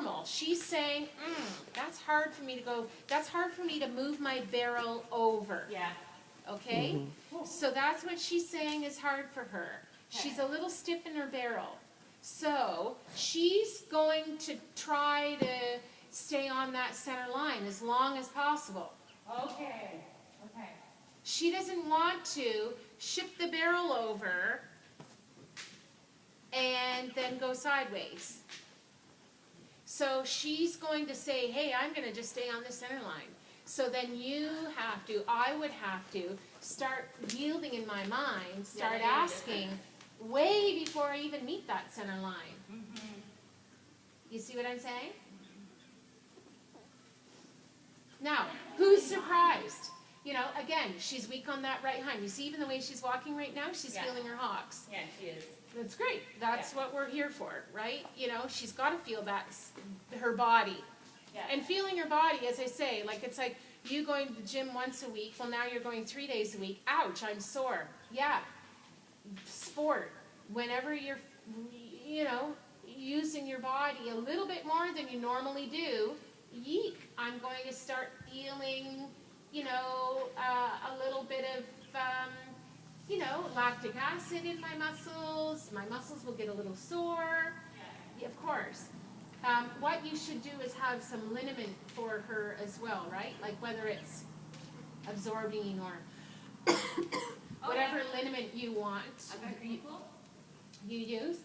normal. She's saying, that's hard for me to go, that's hard for me to move my barrel over. Yeah. Okay? So that's what she's saying is hard for her. She's a little stiff in her barrel. So she's going to try to stay on that center line as long as possible. Okay. Okay. She doesn't want to shift the barrel over and then go sideways. So she's going to say, hey, I'm going to just stay on the center line. So then you have to, I would have to, start yielding in my mind, start asking way before I even meet that center line. Mm-hmm. You see what I'm saying? Now, who's surprised? You know, again, she's weak on that right hind. You see even the way she's walking right now, she's feeling her hocks. Yeah, she is. That's great. That's what we're here for, right? You know, she's got to feel that, her body. Yeah. And feeling her body, as I say, like it's like you going to the gym once a week, well now you're going 3 days a week. Ouch, I'm sore. Yeah. Sport. Whenever you're, you know, using your body a little bit more than you normally do, yeek, I'm going to start feeling, you know, a little bit of, you know, lactic acid in my muscles. My muscles will get a little sore. Yeah, of course. What you should do is have some liniment for her as well, right? Like whether it's absorbing or whatever liniment you want you use.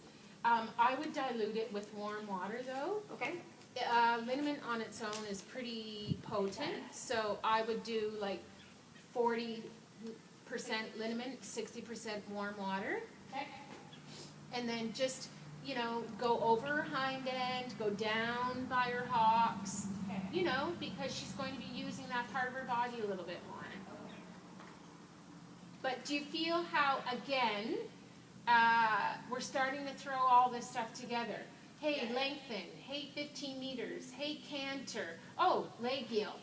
I would dilute it with warm water though. Okay. Liniment on its own is pretty potent, so I would do like 40% liniment, 60% warm water. Okay. And then just, you know, go over her hind end, go down by her hocks, you know, because she's going to be using that part of her body a little bit more. But do you feel how, again, we're starting to throw all this stuff together? Hey, lengthen. Hey, 15 meters. Hey, canter. Oh, leg yield.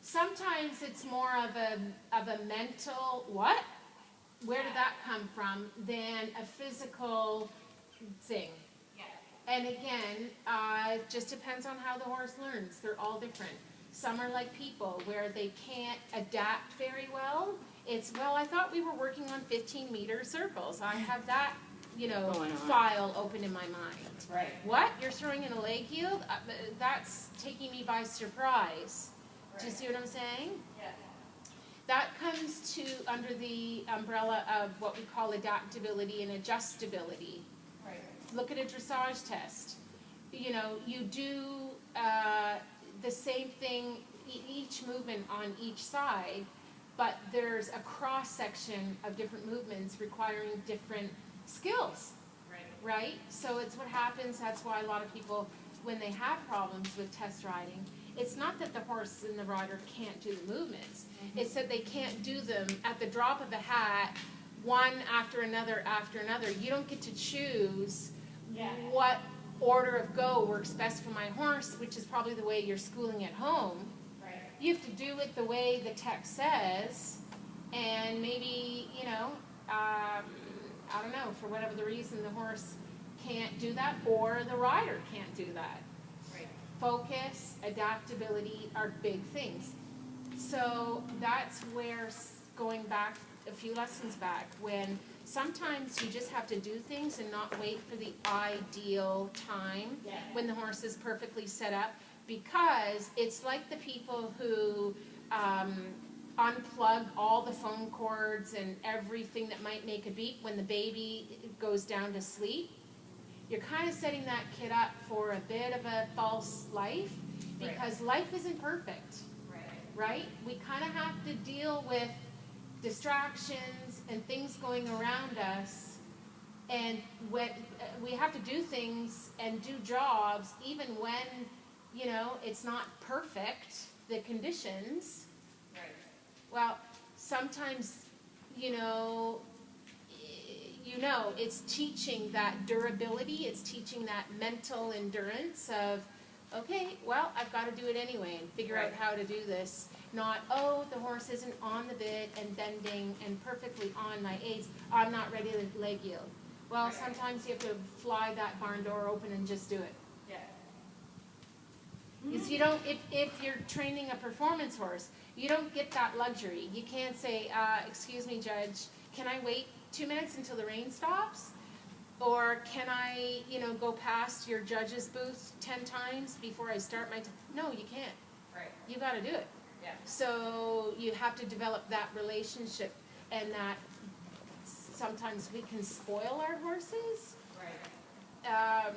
Sometimes it's more of a mental, what? Where did that come from? Than a physical thing. Yeah. And again, it just depends on how the horse learns. They're all different. Some are like people where they can't adapt very well. It's, well, I thought we were working on 15-meter circles. I have that, you know, file open in my mind. Right. What? You're throwing in a leg yield? That's taking me by surprise. Right. Do you see what I'm saying? Yeah. That comes to under the umbrella of what we call adaptability and adjustability. Right. Look at a dressage test. You know, you do the same thing, each movement on each side, but there's a cross-section of different movements requiring different skills. Right. Right? So it's what happens, that's why a lot of people, when they have problems with test riding, it's not that the horse and the rider can't do the movements. Mm-hmm. It's that they can't do them at the drop of a hat, one after another after another. You don't get to choose what order of go works best for my horse, which is probably the way you're schooling at home. Right. You have to do it the way the text says, and maybe, you know, I don't know, for whatever the reason the horse can't do that, or the rider can't do that. Right. Focus, adaptability are big things. So that's where, going back a few lessons back, when sometimes you just have to do things and not wait for the ideal time when the horse is perfectly set up, because it's like the people who unplug all the phone cords and everything that might make a beep when the baby goes down to sleep. You're kind of setting that kid up for a bit of a false life, because life isn't perfect, right? We kind of have to deal with distractions and things going around us, and when we have to do things and do jobs even when, you know, it's not perfect, the conditions. Well, sometimes, you know, it's teaching that durability, it's teaching that mental endurance of, okay, well, I've got to do it anyway and figure out how to do this. Not, oh, the horse isn't on the bit and bending and perfectly on my aids, I'm not ready to leg yield. Well, sometimes you have to fly that barn door open and just do it. Yeah. Is you don't, if you're training a performance horse, you don't get that luxury. You can't say, excuse me, judge, can I wait 2 minutes until the rain stops? Or can I, go past your judge's booth 10 times before I start my, no, you can't. Right. You gotta do it. Yeah. So you have to develop that relationship, and that sometimes we can spoil our horses. Right.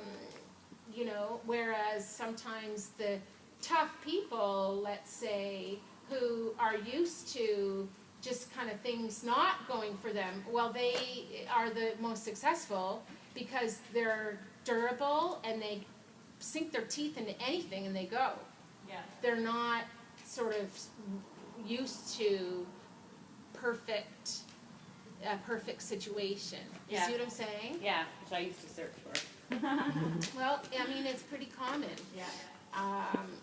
Whereas sometimes the tough people, let's say, who are used to just kind of things not going for them, well, they are the most successful because they're durable and they sink their teeth into anything and they go. Yeah. They're not sort of used to a perfect situation. You Yeah. see what I'm saying? Yeah, which I used to search for. Well, I mean, it's pretty common. Yeah.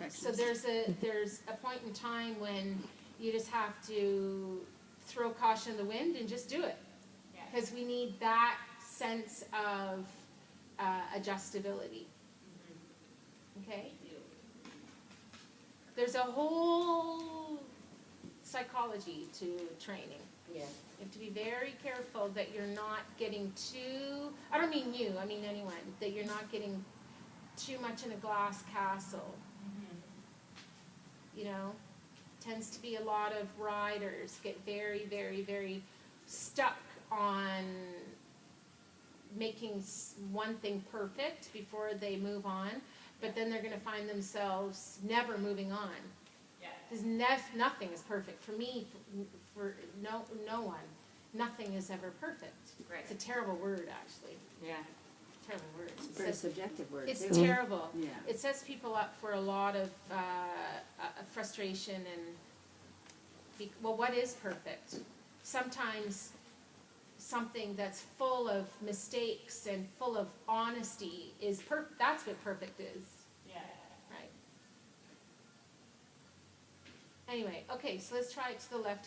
So there's a point in time when you just have to throw caution in the wind and just do it. Yeah. Because we need that sense of adjustability. Okay? There's a whole psychology to training. Yes. You have to be very careful that you're not getting too, I don't mean you, I mean anyone, that you're not getting too much in a glass castle. Tends to be a lot of riders get very, very, very stuck on making one thing perfect before they move on, but then they're going to find themselves never moving on. Yeah. Because nothing is perfect. For me, for no one, nothing is ever perfect. Right. It's a terrible word, actually. Yeah. Terrible word. It's a very subjective word. It's too. terrible. Yeah. It sets people up for a lot of frustration and, what is perfect? Sometimes something that's full of mistakes and full of honesty is that's what perfect is. Yeah. Right. Anyway, okay, so let's try it to the left here.